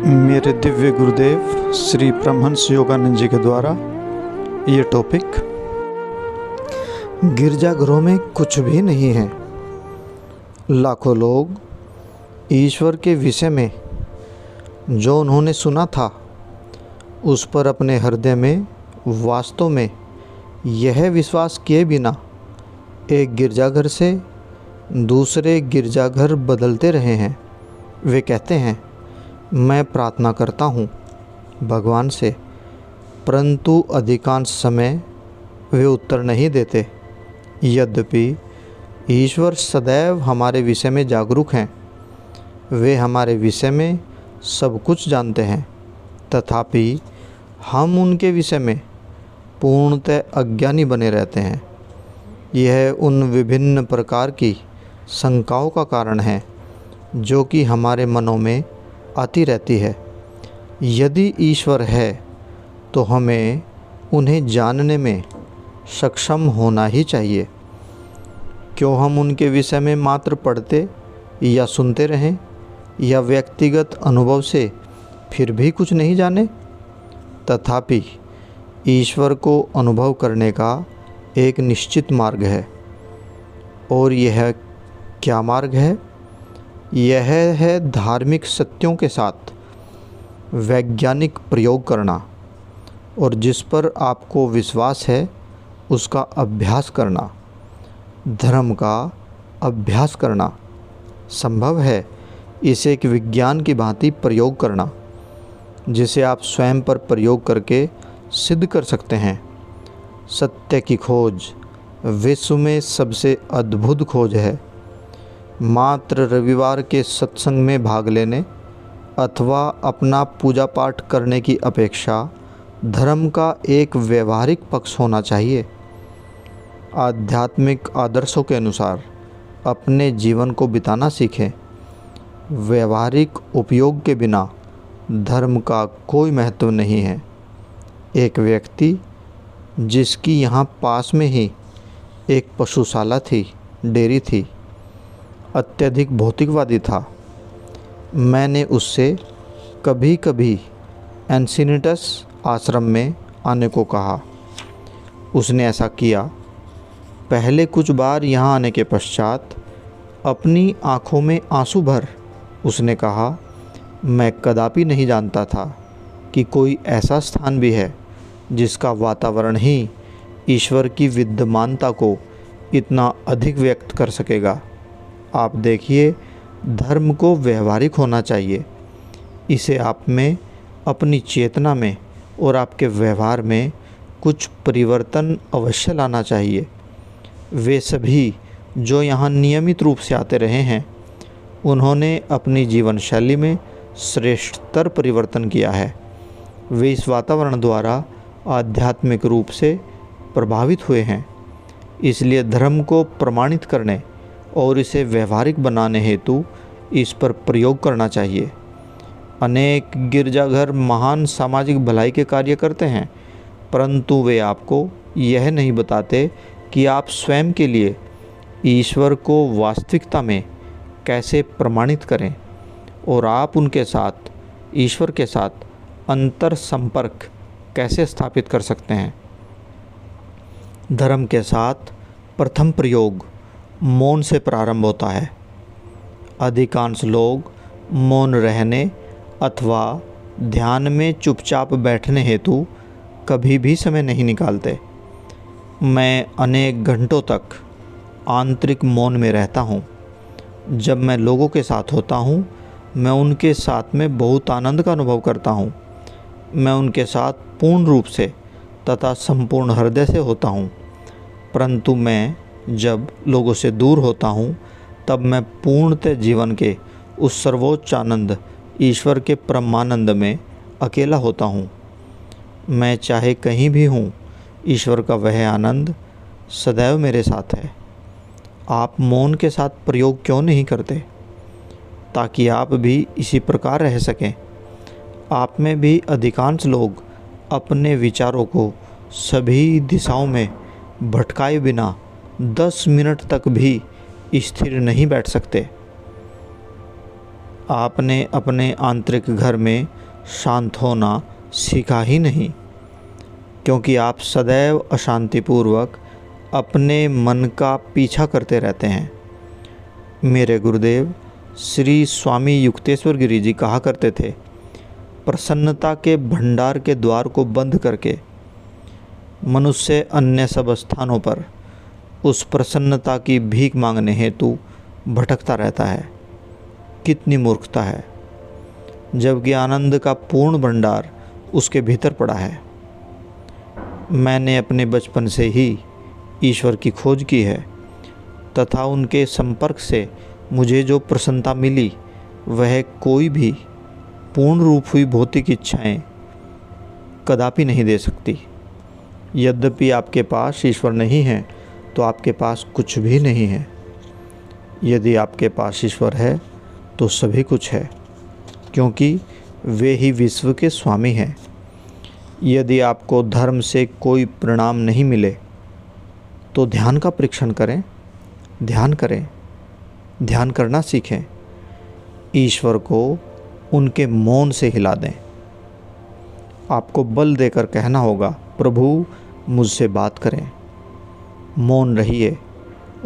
मेरे दिव्य गुरुदेव श्री परमहंस योगानंद जी के द्वारा ये टॉपिक, गिरजाघरों में कुछ भी नहीं है। लाखों लोग ईश्वर के विषय में जो उन्होंने सुना था उस पर अपने हृदय में वास्तव में यह विश्वास किए बिना एक गिरजाघर से दूसरे गिरजाघर बदलते रहे हैं। वे कहते हैं, मैं प्रार्थना करता हूँ भगवान से, परंतु अधिकांश समय वे उत्तर नहीं देते। यद्यपि ईश्वर सदैव हमारे विषय में जागरूक हैं, वे हमारे विषय में सब कुछ जानते हैं, तथापि हम उनके विषय में पूर्णतः अज्ञानी बने रहते हैं। यह उन विभिन्न प्रकार की शंकाओं का कारण है जो कि हमारे मनों में आती रहती है। यदि ईश्वर है तो हमें उन्हें जानने में सक्षम होना ही चाहिए। क्यों हम उनके विषय में मात्र पढ़ते या सुनते रहें या व्यक्तिगत अनुभव से फिर भी कुछ नहीं जाने? तथापि ईश्वर को अनुभव करने का एक निश्चित मार्ग है। और यह क्या मार्ग है? यह है धार्मिक सत्यों के साथ वैज्ञानिक प्रयोग करना, और जिस पर आपको विश्वास है उसका अभ्यास करना। धर्म का अभ्यास करना संभव है, इसे एक विज्ञान की भांति प्रयोग करना, जिसे आप स्वयं पर प्रयोग करके सिद्ध कर सकते हैं। सत्य की खोज विश्व में सबसे अद्भुत खोज है। मात्र रविवार के सत्संग में भाग लेने अथवा अपना पूजा पाठ करने की अपेक्षा धर्म का एक व्यवहारिक पक्ष होना चाहिए। आध्यात्मिक आदर्शों के अनुसार अपने जीवन को बिताना सीखें। व्यवहारिक उपयोग के बिना धर्म का कोई महत्व नहीं है। एक व्यक्ति जिसकी यहाँ पास में ही एक पशुशाला थी, डेयरी थी, अत्यधिक भौतिकवादी था। मैंने उससे कभी कभी एंसिनिटस आश्रम में आने को कहा। उसने ऐसा किया। पहले कुछ बार यहाँ आने के पश्चात अपनी आँखों में आंसू भर उसने कहा, मैं कदापि नहीं जानता था कि कोई ऐसा स्थान भी है जिसका वातावरण ही ईश्वर की विद्यमानता को इतना अधिक व्यक्त कर सकेगा। आप देखिए, धर्म को व्यवहारिक होना चाहिए। इसे आप में, अपनी चेतना में और आपके व्यवहार में कुछ परिवर्तन अवश्य लाना चाहिए। वे सभी जो यहाँ नियमित रूप से आते रहे हैं, उन्होंने अपनी जीवन शैली में श्रेष्ठतर परिवर्तन किया है। वे इस वातावरण द्वारा आध्यात्मिक रूप से प्रभावित हुए हैं। इसलिए धर्म को प्रमाणित करने और इसे व्यवहारिक बनाने हेतु इस पर प्रयोग करना चाहिए। अनेक गिरजाघर महान सामाजिक भलाई के कार्य करते हैं, परंतु वे आपको यह नहीं बताते कि आप स्वयं के लिए ईश्वर को वास्तविकता में कैसे प्रमाणित करें और आप उनके साथ, ईश्वर के साथ अंतर संपर्क कैसे स्थापित कर सकते हैं। धर्म के साथ प्रथम प्रयोग मौन से प्रारंभ होता है। अधिकांश लोग मौन रहने अथवा ध्यान में चुपचाप बैठने हेतु कभी भी समय नहीं निकालते। मैं अनेक घंटों तक आंतरिक मौन में रहता हूँ। जब मैं लोगों के साथ होता हूँ, मैं उनके साथ में बहुत आनंद का अनुभव करता हूँ। मैं उनके साथ पूर्ण रूप से तथा संपूर्ण हृदय से होता हूँ। परंतु मैं जब लोगों से दूर होता हूँ, तब मैं पूर्णतः जीवन के उस सर्वोच्च आनंद ईश्वर के परमानंद में अकेला होता हूँ। मैं चाहे कहीं भी हूँ, ईश्वर का वह आनंद सदैव मेरे साथ है। आप मौन के साथ प्रयोग क्यों नहीं करते, ताकि आप भी इसी प्रकार रह सकें? आप में भी अधिकांश लोग अपने विचारों को सभी दिशाओं में भटकाए बिना 10 मिनट तक भी स्थिर नहीं बैठ सकते। आपने अपने आंतरिक घर में शांत होना सीखा ही नहीं, क्योंकि आप सदैव अशांतिपूर्वक अपने मन का पीछा करते रहते हैं। मेरे गुरुदेव श्री स्वामी युक्तेश्वर गिरी जी कहा करते थे, प्रसन्नता के भंडार के द्वार को बंद करके मनुष्य अन्य सब स्थानों पर उस प्रसन्नता की भीख मांगने हेतु भटकता रहता है। कितनी मूर्खता है, जबकि आनंद का पूर्ण भंडार उसके भीतर पड़ा है। मैंने अपने बचपन से ही ईश्वर की खोज की है तथा उनके संपर्क से मुझे जो प्रसन्नता मिली वह कोई भी पूर्ण रूप हुई भौतिक इच्छाएं कदापि नहीं दे सकती। यद्यपि आपके पास ईश्वर नहीं है तो आपके पास कुछ भी नहीं है। यदि आपके पास ईश्वर है तो सभी कुछ है, क्योंकि वे ही विश्व के स्वामी हैं। यदि आपको धर्म से कोई परिणाम नहीं मिले तो ध्यान का परीक्षण करें, ध्यान करें, ध्यान करना सीखें। ईश्वर को उनके मौन से हिला दें। आपको बल देकर कहना होगा, प्रभु मुझसे बात करें। मौन रहिए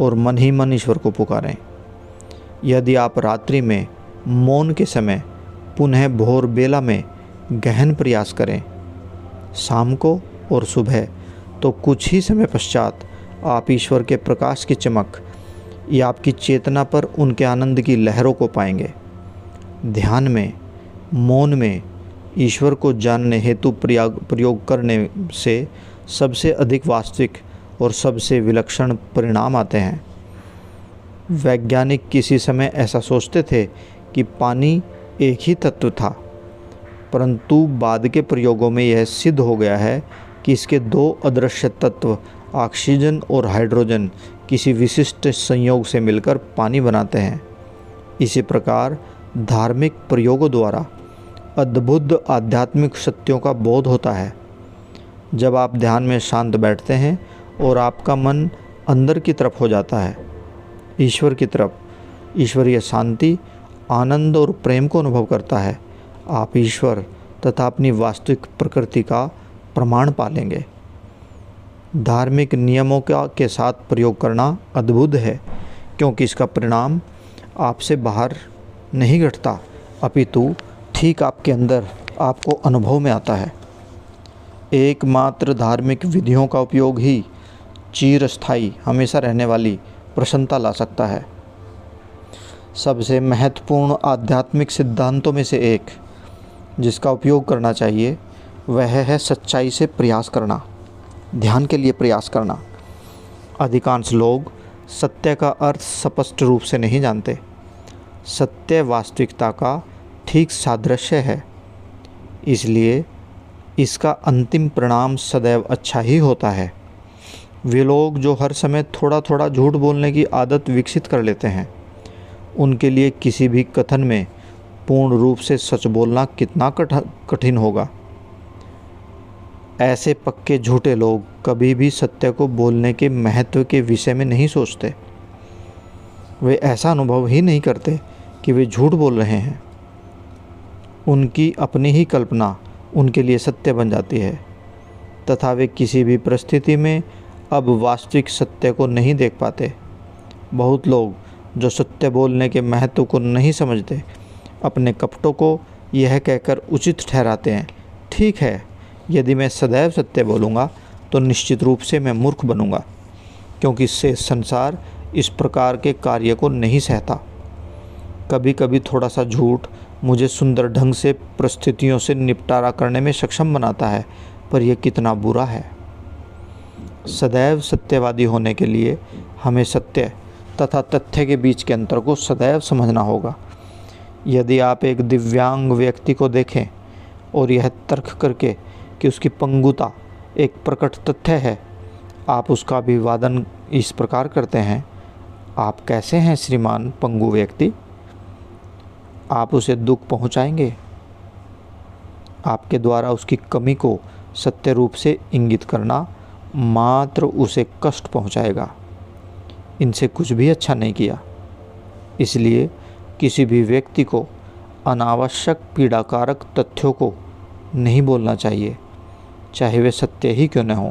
और मन ही मन ईश्वर को पुकारें। यदि आप रात्रि में मौन के समय पुनः भोर बेला में गहन प्रयास करें, शाम को और सुबह, तो कुछ ही समय पश्चात आप ईश्वर के प्रकाश की चमक या आपकी चेतना पर उनके आनंद की लहरों को पाएंगे। ध्यान में, मौन में ईश्वर को जानने हेतु प्रयोग करने से सबसे अधिक वास्तविक और सबसे विलक्षण परिणाम आते हैं। वैज्ञानिक किसी समय ऐसा सोचते थे कि पानी एक ही तत्व था, परंतु बाद के प्रयोगों में यह सिद्ध हो गया है कि इसके दो अदृश्य तत्व ऑक्सीजन और हाइड्रोजन किसी विशिष्ट संयोग से मिलकर पानी बनाते हैं। इसी प्रकार धार्मिक प्रयोगों द्वारा अद्भुत आध्यात्मिक सत्यों का बोध होता है। जब आप ध्यान में शांत बैठते हैं और आपका मन अंदर की तरफ हो जाता है, ईश्वर की तरफ, ईश्वरीय शांति, आनंद और प्रेम को अनुभव करता है, आप ईश्वर तथा अपनी वास्तविक प्रकृति का प्रमाण पालेंगे। धार्मिक नियमों के साथ प्रयोग करना अद्भुत है, क्योंकि इसका परिणाम आपसे बाहर नहीं घटता, अपितु ठीक आपके अंदर आपको अनुभव में आता है। एकमात्र धार्मिक विधियों का उपयोग ही चिरस्थायी, हमेशा रहने वाली प्रसन्नता ला सकता है। सबसे महत्वपूर्ण आध्यात्मिक सिद्धांतों में से एक जिसका उपयोग करना चाहिए वह है सच्चाई से प्रयास करना, ध्यान के लिए प्रयास करना। अधिकांश लोग सत्य का अर्थ स्पष्ट रूप से नहीं जानते। सत्य वास्तविकता का ठीक सादृश्य है, इसलिए इसका अंतिम परिणाम सदैव अच्छा ही होता है। वे लोग जो हर समय थोड़ा थोड़ा झूठ बोलने की आदत विकसित कर लेते हैं, उनके लिए किसी भी कथन में पूर्ण रूप से सच बोलना कितना कठिन होगा। ऐसे पक्के झूठे लोग कभी भी सत्य को बोलने के महत्व के विषय में नहीं सोचते। वे ऐसा अनुभव ही नहीं करते कि वे झूठ बोल रहे हैं। उनकी अपनी ही कल्पना उनके लिए सत्य बन जाती है तथा वे किसी भी परिस्थिति में अब वास्तविक सत्य को नहीं देख पाते। बहुत लोग जो सत्य बोलने के महत्व को नहीं समझते, अपने कपटों को यह कहकर उचित ठहराते हैं, ठीक है, यदि मैं सदैव सत्य बोलूँगा तो निश्चित रूप से मैं मूर्ख बनूँगा, क्योंकि इससे संसार इस प्रकार के कार्य को नहीं सहता। कभी कभी थोड़ा सा झूठ मुझे सुंदर ढंग से परिस्थितियों से निपटारा करने में सक्षम बनाता है, पर यह कितना बुरा है। सदैव सत्यवादी होने के लिए हमें सत्य तथा तथ्य के बीच के अंतर को सदैव समझना होगा। यदि आप एक दिव्यांग व्यक्ति को देखें और यह तर्क करके कि उसकी पंगुता एक प्रकट तथ्य है, आप उसका अभिवादन इस प्रकार करते हैं, आप कैसे हैं श्रीमान पंगु व्यक्ति, आप उसे दुख पहुंचाएंगे। आपके द्वारा उसकी कमी को सत्य रूप से इंगित करना मात्र उसे कष्ट पहुंचाएगा। इनसे कुछ भी अच्छा नहीं किया। इसलिए किसी भी व्यक्ति को अनावश्यक पीड़ाकारक तथ्यों को नहीं बोलना चाहिए, चाहे वे सत्य ही क्यों न हों।